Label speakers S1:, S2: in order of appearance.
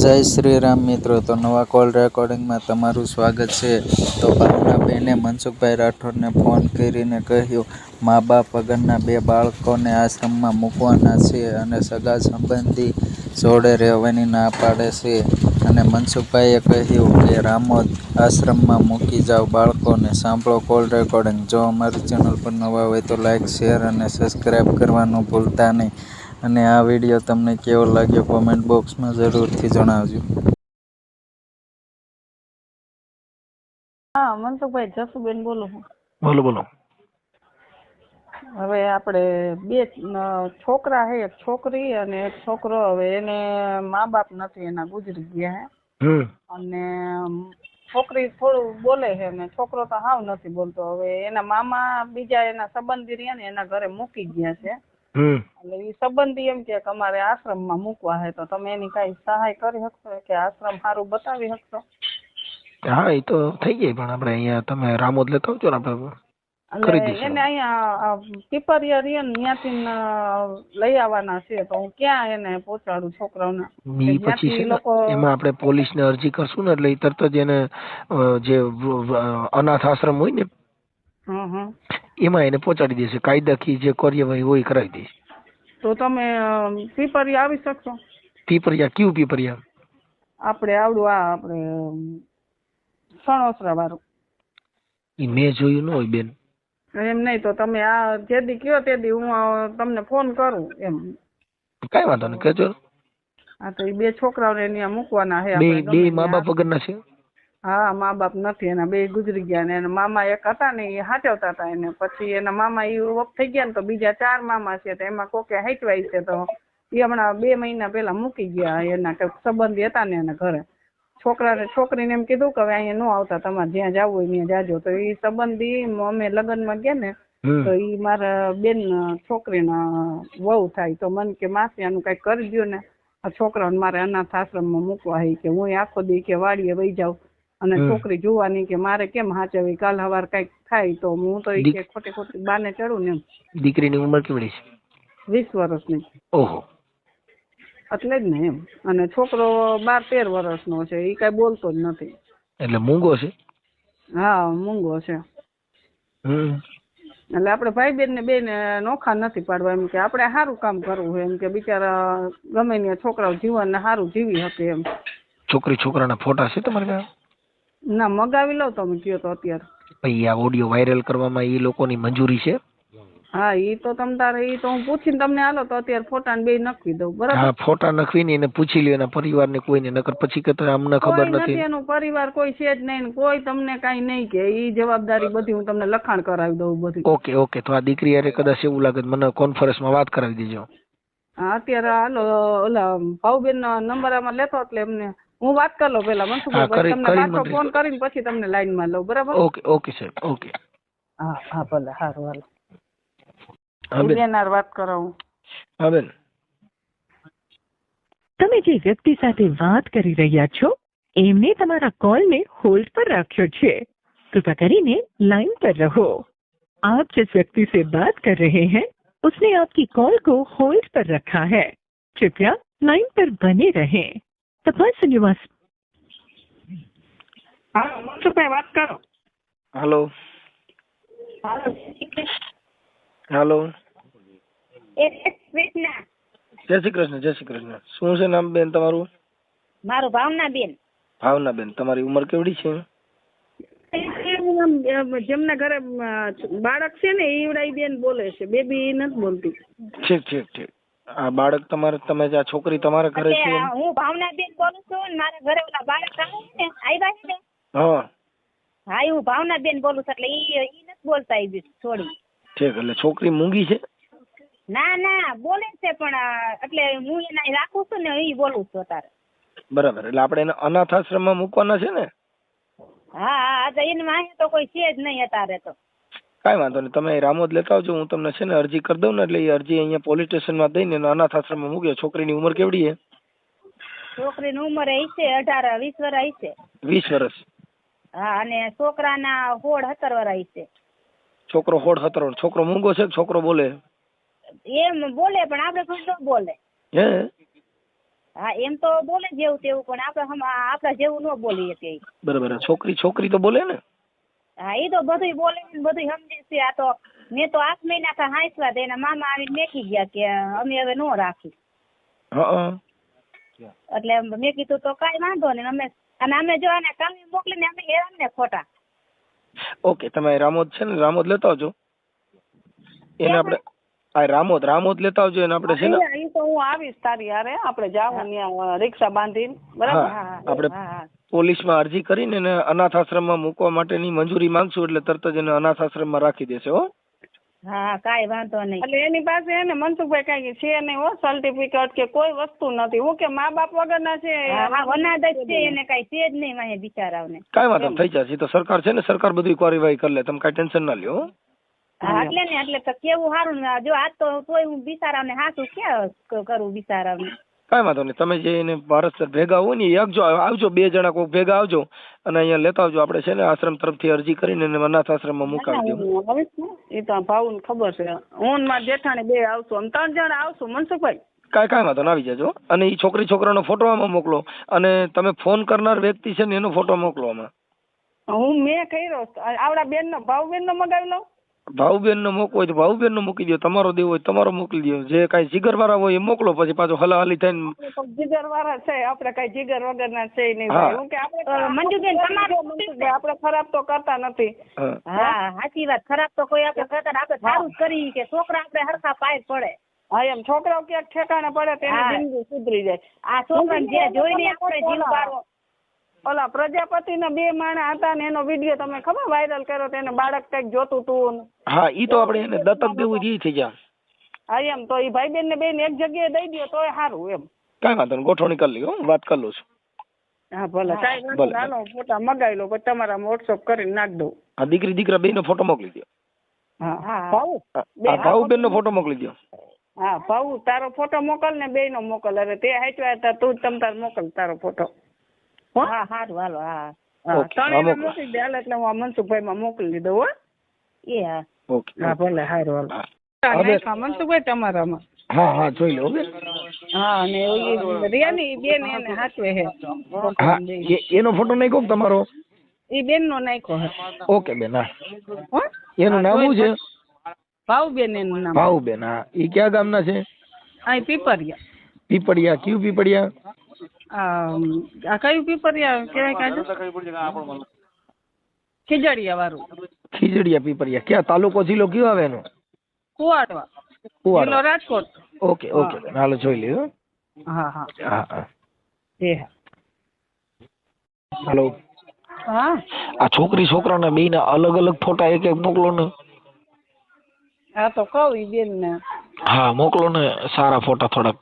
S1: જય શ્રી રામ મિત્રો, તો નવા કોલ રેકોર્ડિંગમાં તમારું સ્વાગત છે। તો ભાવનાબેને મનસુખભાઈ રાઠોડને ફોન કરીને કહ્યું, મા બાપ વગરના 2 બાળકોને આશ્રમમાં મૂકવાના છે અને સગા સંબંધી જોડે રહેવાની ના પાડે છે। અને મનસુખભાઈએ કહ્યું કે રામોદ આશ્રમમાં મૂકી જાઓ બાળકોને। સાંભળો કોલ રેકોર્ડિંગ। જો અમારી ચેનલ પર નવા હોય તો લાઇક, શેર અને સબસ્ક્રાઈબ કરવાનું ભૂલતા નહીં। અને આ વિડીયો તમને કેવો લાગ્યો કોમેન્ટ બોક્સમાં જરૂરથી જણાવજો।
S2: હા, મનસુખભાઈ જસુબેન બોલું છું।
S3: બોલો બોલો।
S2: હવે આપણે 2 છોકરા છે, એક છોકરી અને એક છોકરો। હવે એને મા બાપ નથી, એના ગુજરી ગયા છે। અને છોકરી થોડું બોલે છે ને છોકરો તો હાવ નથી બોલતો। હવે એના મામા બીજા એના સંબંધી રહ્યા ને એના ઘરે મૂકી ગયા છે। એટલે એ સંબંધી એમ કે અમારે આશ્રમમાં મૂકવા છે, તો તમે એની કઈ સહાય કરી શકશો કે આશ્રમ સારું બતાવી શકશો?
S3: હા, એ તો થઈ જાય, પણ આપણે અહીંયા તમે રામોદ લેતા આવજો ને, આપણે કરી
S2: એટલે
S3: દઈશું।
S2: એને અહીંયા પીપરિયા રિયન ત્યાંથી લઈ આવવાના છે, તો હું ક્યાં એને પહોંચાડું છોકરાઓને?
S3: ઈ પછી છે ને, એમાં આપણે પોલીસને અરજી કરશું ને એટલે ઈ તરત જ એને જે અનાથ આશ્રમ હોય ને એમાં એને પહોંચાડી દેશે। કાયદાકીય જે કાર્યવાહી હોય કરાવી દેશે।
S2: તો તમે પીપરિયા આવી શકશો?
S3: પીપરિયા કયું પીપરિયા?
S2: આપણે આવડું આ આપણે સણોસરા વાળું।
S3: ઈ મેં જોયું ન હોય બેન।
S2: એમ નહીં તો તમે આ જેદી કયો તેદી હું તમને ફોન કરું એમ।
S3: કઈ વાંધો નહીં, કહેજો।
S2: હા, તો એ 2 છોકરાઓને ત્યાં મૂકવાના છે।
S3: બે મા બાપ વગરના છે?
S2: હા, મા બાપ નથી, એના 2 ગુજરી ગયા ને એના મામા એક હતા ને એ હાચવતા હતા એને। પછી એના મામા એ ઓફ થઈ ગયા ને તો બીજા 4 મામા છે, તો એમાં કોકે હાચવાય છે, તો એ હમણાં 2 મહિના પહેલા મૂકી ગયા એના કંઈક સંબંધી હતા ને એના ઘરે। છોકરીને એમ કીધું કે હવે અહીંયા ન આવતા, તમારે જ્યાં જવું હોય ત્યાં જાજો। તો એ સંબંધી અમે લગ્નમાં ગયા ને તો એ મારા બેન છોકરીના વહુ થાય, તો મને કે માસી આનું કઈક કરી દો ને, આ છોકરાઓને મારે અનાથ આશ્રમમાં મૂકવા છે કે હું આખો દી કે વાડીએ વહી જાઉં અને છોકરી જોવાની કે મારે કેમ હાચવી, કાલ સવાર કઈક થાય તો હું તો કે ખોટી બાને ચડું ને એમ।
S3: દીકરીની ઉંમર કેવડી છે?
S2: 20 વર્ષની।
S3: ઓહો,
S2: એટલે જ ને એમ। અને છોકરો 12-13 વર્ષનો છે, એ કઈ બોલતો જ નથી।
S3: એટલે મૂંગો છે?
S2: હા, મૂંગો છે। એટલે આપણે ભાઈ બેન ને બેને નોખા નથી પાડવા, એમ કે આપણે સારું કામ કરવું છે, એમ કે બિચારા ગમે ત્યાં છોકરાઓ જીવનને સારું જીવી શકે એમ।
S3: છોકરાના ફોટા છે તમારે પાસે?
S2: ના, મગાવી લઉં તમે કયો તો અત્યારે।
S3: ભાઈ, આ ઓડિયો વાયરલ કરવામાં એ લોકોની મંજૂરી છે?
S2: હા, એ તો તમ તારે એ તો હું પૂછીને તમને હાલો તો અત્યારે ફોટા ને 2 નખવી દઉં, બરાબર?
S3: હા, ફોટા નખવીને એને પૂછી લ્યો એના પરિવારને કોઈને, નકર પછી કે અમને ખબર નથી।
S2: એનું પરિવાર કોઈ છે જ નહીં, કોઈ તમને કઈ નહીં કે, એ જવાબદારી બધી હું તમને લખાણ કરાવી દઉં બધી।
S3: ઓકે ઓકે, તો આ દીકરી યારે કદાચ એવું લાગે મને કોન્ફરન્સમાં વાત કરાવી દેજો।
S2: હા, અત્યારે હાલો ઓલા ભાઉબેન નો નંબર આમાં લેતો એટલે એમને હું વાત કરી લઉં પેલા મનસુખભાઈ, તમને પાછો ફોન કરીને પછી તમને લાઈનમાં લઉં, બરાબર?
S3: ઓકે ઓકે સાહેબ, ઓકે।
S2: હા હા, ભલે, સારું, હાલો। બેનાર વાત કરાવું।
S3: હા બેન।
S4: તમે જે વ્યક્તિ સાથે વાત કરી રહ્યા છો એમને તમારા કોલને હોલ્ડ પર રાખ્યો છે। कृपया કરીને लाइन पर रहो। आप जिस व्यक्ति से बात कर रहे हैं उसने आपकी कॉल को होल्ड पर रखा है। कृपया लाइन पर बने रहें। The person you are...
S2: હા, મનસુખભાઈ વાત કરો।
S3: હેલો હેલો, જય શ્રી કૃષ્ણ, જય શ્રી કૃષ્ણ। શું છે નામ બેન તમારું?
S5: મારું ભાવનાબેન।
S3: ભાવનાબેન, તમારી ઉંમર કેવડી છે?
S2: જેમના ઘરે બાળક છે ને ઈવડાઈ બેન બોલે છે, બેબી નથી બોલતી।
S3: ઠીક ઠીક ઠીક। આ બાળક તમારે, તમે જે આ છોકરી તમારા ઘરે છે?
S5: હું ભાવનાબેન બોલું છું ને મારા ઘરે ઓલા બાળક આવે ને આવ્યા છે ને,
S3: હા
S5: હા, હું ભાવનાબેન બોલું છું, એટલે ઈ નથી બોલતા એ છોડી।
S3: ઠીક, એટલે છોકરી મૂંગી છે?
S5: ના ના, બોલે છે પણ એટલે હું એને રાખું છું ને એ બોલું છું અત્યારે।
S3: બરાબર, એટલે આપણે એને અનાથ આશ્રમમાં મૂકવાના છે ને?
S5: હા હા, એને વાંહે તો કોઈ છે જ નહીં અત્યારે તો।
S3: કાંઈ વાંધો નહીં, તમે રામોદ લેતા આવજો, હું તમને છે ને અરજી કરી દઉં ને, એટલે એ અરજી અહીંયા પોલીસ સ્ટેશનમાં દઈને અનાથ આશ્રમમાં મૂક્યો। છોકરીની ઉંમર કેવડી છે?
S5: છોકરીની ઉંમર હશે 18-20 વર્ષ હશે।
S3: 20 વર્ષ?
S5: હા, અને છોકરાના 16-17 વર્ષ હશે।
S3: છોકરો 16-17 વર્ષ। છોકરો મૂંગો છે? છોકરો બોલે?
S5: એમ બોલે પણ આપણે કોઈ ન બોલે।
S3: હે?
S5: હા એમ તો બોલે જેવું તેવું પણ આપડા જેવું ન બોલીએ તે.
S3: બરાબર. છોકરી તો બોલે ને?
S5: હા એ તો બધું બોલે ને બધું સમજે છે. આ તો મેં તો 8 મહિના કા હાંસવા દે એના મામા આવીને મેકી ગયા કે અમે હવે નો રાખી. એટલે મેં કીધું તો કાંઈ વાંધો નહીં અમે જો આને કાલે મોકલીને અમે હેરાન ને ખોટા.
S3: ઓકે, તમે રામોદ છે ને, રામોદ લેતા આવજો એને. આપણે આ રામોદ લેતા આવજો એને. આપણે છે ને
S2: એ તો હું આવીશ તારી હારે, આપણે જાવું ત્યાં રિક્ષા બાંધીને. બરાબર.
S3: આપણે પોલીસમાં અરજી કરીને એને અનાથ આશ્રમમાં મૂકવા માટેની મંજૂરી માંગશું એટલે તરત જ એને અનાથ આશ્રમમાં રાખી દેશે. હો
S5: હા કાંઈ વાંધો નહીં.
S2: એટલે એની પાસે એને મનસુખભાઈ કાંઈ છે નહીં હો, સર્ટિફિકેટ કે કોઈ વસ્તુ નથી. હું કે મા બાપ વગરના છે.
S5: અનાથ જ છે, એને કાંઈ છે જ નહીં વાંહે બિચારાઓને.
S3: કાંઈ વાંધો થઈ જશે. તો સરકાર છે ને, સરકાર બધી કાર્યવાહી કરી લે, તમે કાંઈ ટેન્શન ના લ્યો.
S5: એટલે તો કેવું સારું ને. જો આજ તો તોય હું બિચારાઓને હાસું ક્યાં કરું બિચારાઓને.
S3: કાંઈ વાંધો નહીં. તમે જે એને ભારત સર ભેગા હોય ને એ આવજો 2 જણા કોઈ ભેગા આવજો અને અહીંયા લેતા આવજો. આપણે છે ને આશ્રમ તરફથી અરજી કરીને એને અનાથ આશ્રમમાં મુકાવી દઉં.
S2: એ તો ભાઉને ખબર છે. હું મારા જેઠાણી 2 આવશું, અમે 3 જણા આવશું મનસુખભાઈ.
S3: કાંઈ વાંધો આવી જજો. અને એ છોકરાનો ફોટો આમાં મોકલો અને તમે ફોન કરનાર વ્યક્તિ છે ને એનો ફોટો મોકલો આમાં.
S2: મેં કર્યો આવડા બેનનો ભાઉબેનનો મગાવી લઉં.
S3: ભાઉબેનનો મોકવો હોય તો ભાઉબેનનો મૂકી દો, તમારો દેવો હોય તમારો મોકલી દો. જે કાંઈ જીગર વાળા હોય એ મોકલો, પછી પાછો હલાહલી થઈને.
S2: જીગર વાળા છે આપણે, કઈ જીગર વગરના છે નહીં ભાઈ. હું કે
S5: મંજુબેન
S2: આપણે ખરાબ તો કરતા નથી.
S5: હા સાચી વાત. ખરાબ તો કોઈ આપણે કરતા, આપણે સારું જ કરી કે છોકરા આપણે હરખા પાય પડે.
S2: હા એમ છોકરાઓ ક્યાંક ઠેકાણે પડે તેની જિંદગી સુધરી જાય.
S5: આ છોકરાને જે જોઈને આપણે જીવ પાડવો.
S2: ઓલા પ્રજાપતિના 2 માણસ હતા ને એનો વિડીયો તમે ખબર વાયરલ કર્યો, તેને બાળક કઈક જોતું તું.
S3: હા ઈ તો આપણે એને દત્તક દેવું જ થઈ જાય.
S2: હા એમ તો ઈ ભાઈબેન ને બેન એક જગ્યાએ દઈ દો તોય સારું એમ.
S3: કાંઈ વાંધો નહીં, ગોઠવણી કરી લ્યો, વાત કરી લઉં છું.
S2: હા ભલે કાંઈ વાંધો નાનો ફોટા મગાવી લો, પછી તમારા વોટ્સઅપ કરીને નાખ દઉં.
S3: હા દીકરી દીકરા 2 નો ફોટો મોકલી દો. ભાઉબેન નો ફોટો મોકલી દો.
S2: હા ભાઉ તારો ફોટો મોકલ ને 2 નો મોકલ. અરે તે હાચવા હતા તું જ તાર મોકલ તારો ફોટો.
S5: હા સારું હાલો. હા
S2: ત્રણેયને મોકલી દે એટલે હું આ મનસુખભાઈ માં મોકલી દઉં. હો
S5: એ હા
S3: ઓકે
S2: હા ભલે સારું હાલો. મનસુખભાઈ તમારામાં.
S3: હા જોઈ લો બેન.
S2: હા અને રિયાની બેન એને હાચવે છે.
S3: હા એનો ફોટો નાખ્યો તમારો?
S2: એ બેન નો નાખ્યો હે.
S3: ઓકે બેન. હા એનું નામ શું છે?
S2: ભાઉબેન એનું નામ.
S3: ભાઉબેન. હા એ કયા ગામના છે?
S2: અહીં પીપરિયા.
S3: પીપળિયા. કયું પીપળિયા?
S2: આ કયું પીપરિયા કેવાય કાજુ? ખીજડીયા વાળું.
S3: ખીજડીયા પીપળિયા. ક્યાં તાલુકો જિલ્લો કયો આવે એનો?
S2: કુવાડવા. જિલ્લો રાજકોટ.
S3: ઓકે બેન હાલો જોઈ લ્યો.
S2: હા.
S3: હાલો.
S2: હા
S3: આ છોકરાના 2 ના અલગ અલગ ફોટા એક મોકલો ને.
S2: હા તો કહું ઈ બેન ને.
S3: હા મોકલો ને સારા ફોટા થોડાક.